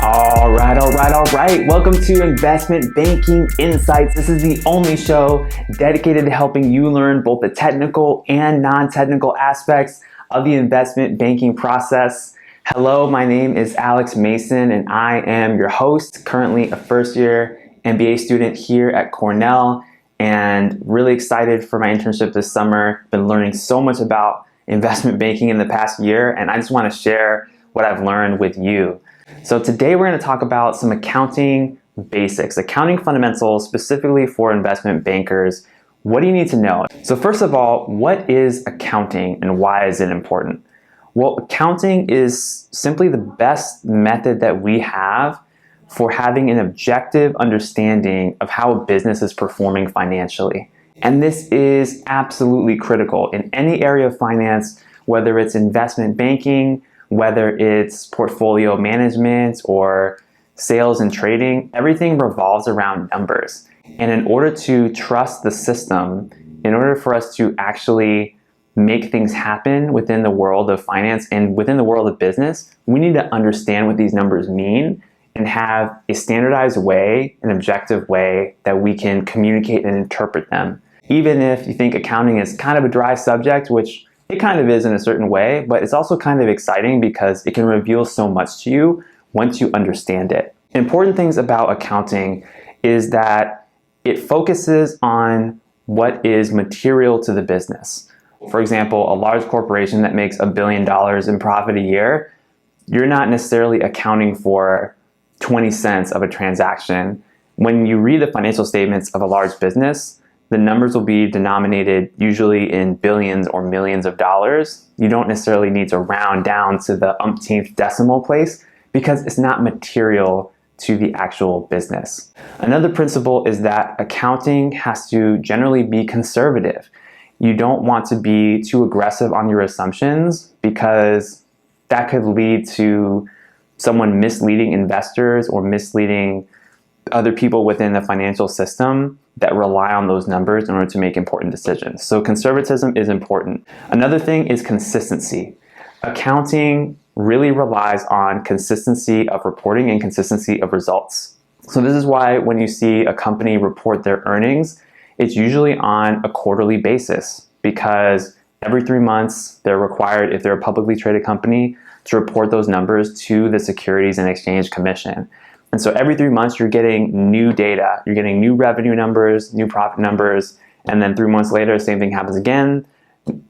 All right. Welcome to Investment Banking Insights. This is the only show dedicated to helping you learn both the technical and non-technical aspects of the investment banking process. Hello, my name is Alex Mason, and I am your host, currently a first-year MBA student here at Cornell, and really excited for my internship this summer. Been learning so much about investment banking in the past year, and I just want to share what I've learned with you. So today we're going to talk about some accounting basics, accounting fundamentals specifically for investment bankers. What do you need to know? So first of all, what is accounting and why is it important? Well, accounting is simply the best method that we have for having an objective understanding of how a business is performing financially. And this is absolutely critical in any area of finance, whether it's investment banking, whether it's portfolio management or sales and trading. Everything revolves around numbers. And in order to trust the system, in order for us to actually make things happen within the world of finance and within the world of business, we need to understand what these numbers mean and have a standardized way, an objective way that we can communicate and interpret them. Even if you think accounting is kind of a dry subject, which it kind of is in a certain way, but it's also kind of exciting because it can reveal so much to you once you understand it. Important things about accounting is that it focuses on what is material to the business. For example, a large corporation that makes $1 billion in profit a year, you're not necessarily accounting for 20 cents of a transaction. When you read the financial statements of a large business, the numbers will be denominated usually in billions or millions of dollars. You don't necessarily need to round down to the umpteenth decimal place because it's not material to the actual business. Another principle is that accounting has to generally be conservative. You don't want to be too aggressive on your assumptions because that could lead to someone misleading investors or misleading other people within the financial system that rely on those numbers in order to make important decisions. So conservatism is important. Another thing is consistency. Accounting really relies on consistency of reporting and consistency of results. So this is why when you see a company report their earnings, it's usually on a quarterly basis because every 3 months they're required, if they're a publicly traded company, to report those numbers to the Securities and Exchange Commission. And so every 3 months, you're getting new data. You're getting new revenue numbers, new profit numbers, and then 3 months later, same thing happens again.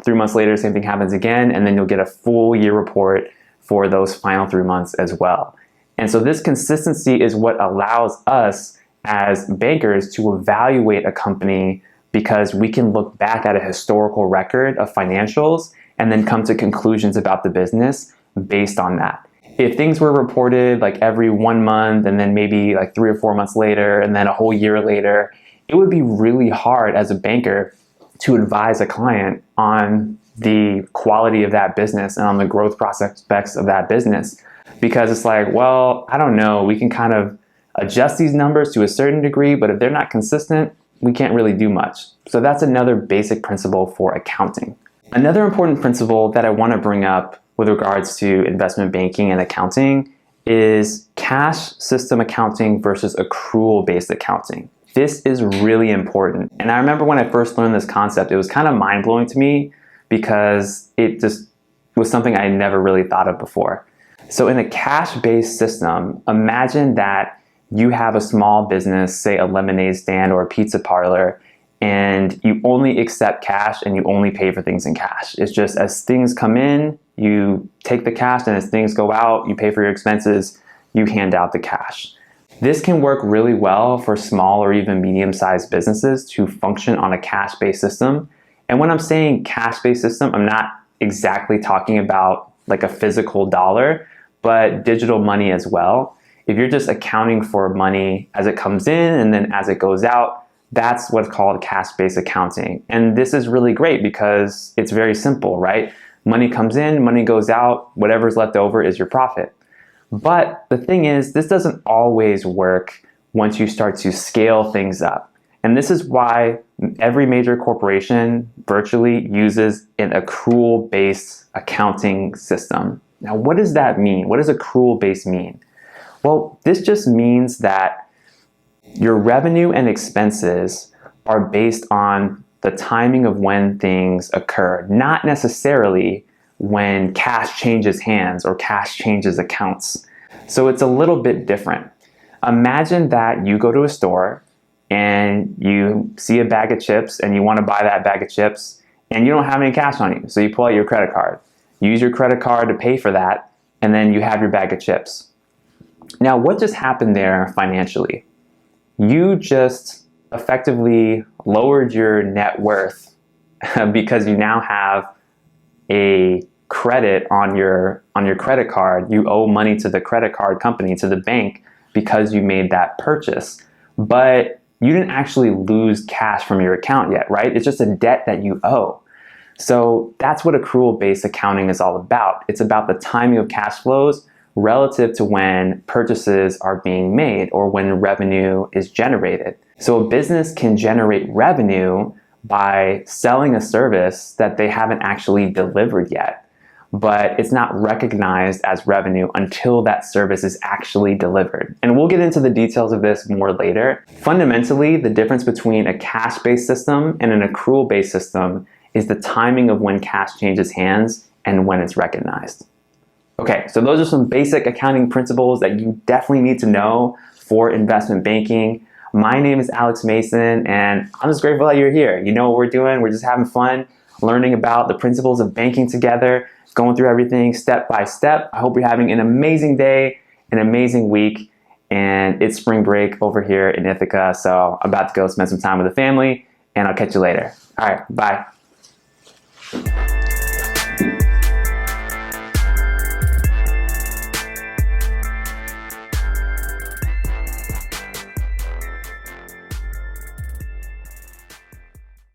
3 months later, same thing happens again, and then you'll get a full year report for those final 3 months as well. And so this consistency is what allows us as bankers to evaluate a company because we can look back at a historical record of financials and then come to conclusions about the business based on that. If things were reported like every 1 month and then maybe like 3 or 4 months later and then a whole year later, it would be really hard as a banker to advise a client on the quality of that business and on the growth prospects of that business. Because it's like, well, I don't know, we can kind of adjust these numbers to a certain degree, but if they're not consistent, we can't really do much. So that's another basic principle for accounting. Another important principle that I want to bring up with regards to investment banking and accounting is cash system accounting versus accrual-based accounting. This is really important. And I remember when I first learned this concept, it was kind of mind-blowing to me because it just was something I had never really thought of before. So in a cash-based system, imagine that you have a small business, say a lemonade stand or a pizza parlor, and you only accept cash and you only pay for things in cash. It's just as things come in, you take the cash, and as things go out, you pay for your expenses, you hand out the cash. This can work really well for small or even medium-sized businesses to function on a cash-based system. And when I'm saying cash-based system, I'm not exactly talking about like a physical dollar, but digital money as well. If you're just accounting for money as it comes in and then as it goes out, that's what's called cash-based accounting. And this is really great because it's very simple, right? Money comes in, money goes out, whatever's left over is your profit. But the thing is, this doesn't always work once you start to scale things up. And this is why every major corporation virtually uses an accrual-based accounting system. Now, what does that mean? What does accrual-based mean? Well, this just means that your revenue and expenses are based on the timing of when things occur, not necessarily when cash changes hands or cash changes accounts. So it's a little bit different. Imagine that you go to a store and you see a bag of chips and you want to buy that bag of chips and you don't have any cash on you. So you pull out your credit card, use your credit card to pay for that, and then you have your bag of chips. Now, what just happened there financially? You just effectively lowered your net worth because you now have a credit on your credit card. You owe money to the credit card company, to the bank, because you made that purchase. But you didn't actually lose cash from your account yet, right? It's just a debt that you owe. So that's what accrual-based accounting is all about. It's about the timing of cash flows relative to when purchases are being made or when revenue is generated. So a business can generate revenue by selling a service that they haven't actually delivered yet, but it's not recognized as revenue until that service is actually delivered. And we'll get into the details of this more later. Fundamentally, the difference between a cash-based system and an accrual-based system is the timing of when cash changes hands and when it's recognized. Okay, so those are some basic accounting principles that you definitely need to know for investment banking. My name is Alex Mason, and I'm just grateful that you're here. You know what we're doing. We're just having fun, learning about the principles of banking together, going through everything step by step. I hope you're having an amazing day, an amazing week, and it's spring break over here in Ithaca, so I'm about to go spend some time with the family, and I'll catch you later. All right, bye.